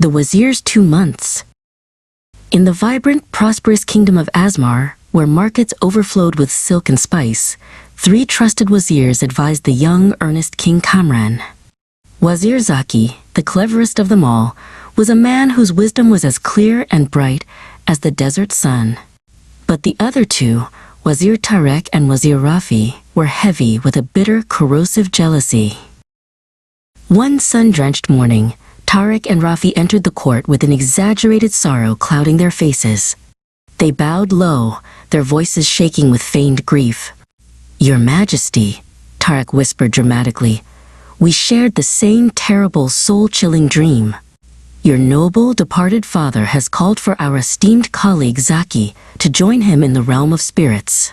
The Wazir's 2 months. In the vibrant, prosperous kingdom of Asmar, where markets overflowed with silk and spice, 3 trusted wazirs advised the young, earnest King Kamran. Wazir Zaki, the cleverest of them all, was a man whose wisdom was as clear and bright as the desert sun. But the other 2, Wazir Tarek and Wazir Rafi, were heavy with a bitter, corrosive jealousy. One sun-drenched morning, Tarek and Rafi entered the court with an exaggerated sorrow clouding their faces. They bowed low, their voices shaking with feigned grief. "Your Majesty," Tarek whispered dramatically, "we shared the same terrible, soul-chilling dream. Your noble, departed father has called for our esteemed colleague Zaki to join him in the realm of spirits."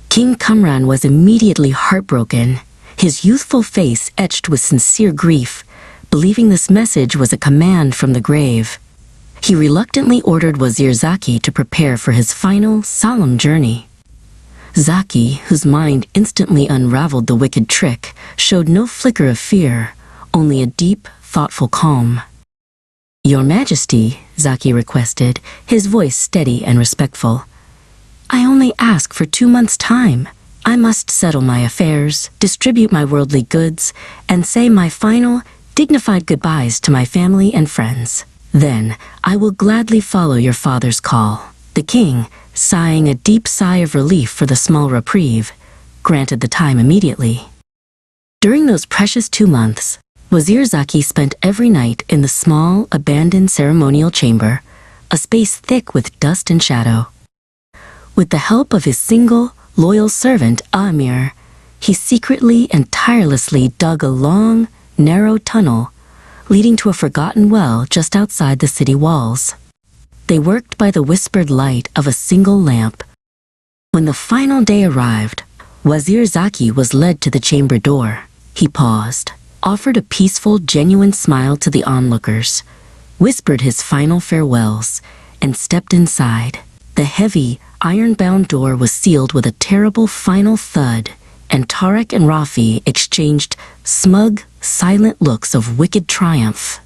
King Kamran was immediately heartbroken, his youthful face etched with sincere grief, believing this message was a command from the grave. He reluctantly ordered Wazir Zaki to prepare for his final, solemn journey. Zaki, whose mind instantly unraveled the wicked trick, showed no flicker of fear, only a deep, thoughtful calm. "Your Majesty," Zaki requested, his voice steady and respectful, "I only ask for 2 months' time. I must settle my affairs, distribute my worldly goods, and say my final, dignified goodbyes to my family and friends. Then I will gladly follow your father's call." The king, sighing a deep sigh of relief for the small reprieve, granted the time immediately. During those precious 2 months, Wazir Zaki spent every night in the small, abandoned ceremonial chamber, a space thick with dust and shadow. With the help of his single, loyal servant, Amir, he secretly and tirelessly dug a long, narrow tunnel leading to a forgotten well just outside the city walls. They worked by the whispered light of a single lamp. When the final day arrived, Wazir Zaki was led to the chamber door. He paused, offered a peaceful, genuine smile to the onlookers, whispered his final farewells, and stepped inside. The heavy, iron-bound door was sealed with a terrible final thud, and Tarek and Rafi exchanged smug, silent looks of wicked triumph.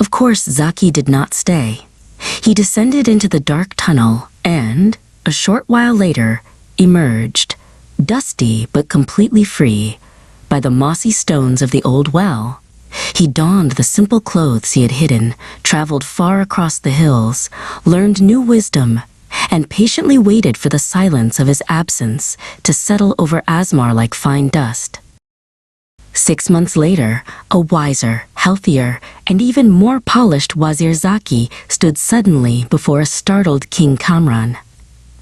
Of course, Zaki did not stay. He descended into the dark tunnel and, a short while later, emerged, dusty but completely free, by the mossy stones of the old well. He donned the simple clothes he had hidden, traveled far across the hills, learned new wisdom, and patiently waited for the silence of his absence to settle over Asmar like fine dust. 6 months later, a wiser, healthier, and even more polished Wazir Zaki stood suddenly before a startled King Kamran.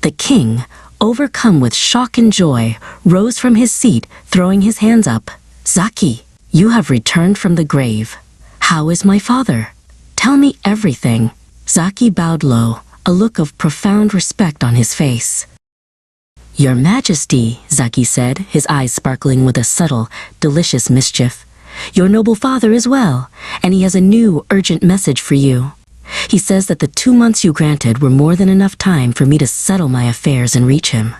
The king, overcome with shock and joy, rose from his seat, throwing his hands up. "Zaki, you have returned from the grave. How is my father? Tell me everything." Zaki bowed low, a look of profound respect on his face. "Your Majesty," Zaki said, his eyes sparkling with a subtle, delicious mischief, "your noble father is well, and he has a new, urgent message for you. He says that the 2 months you granted were more than enough time for me to settle my affairs and reach him."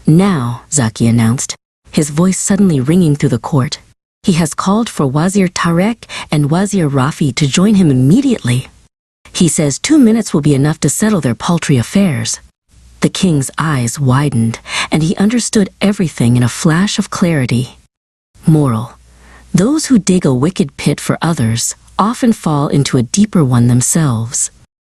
"Now," Zaki announced, his voice suddenly ringing through the court, "he has called for Wazir Tarek and Wazir Rafi to join him immediately. He says 2 minutes will be enough to settle their paltry affairs." The king's eyes widened, and he understood everything in a flash of clarity. Moral: those who dig a wicked pit for others often fall into a deeper one themselves.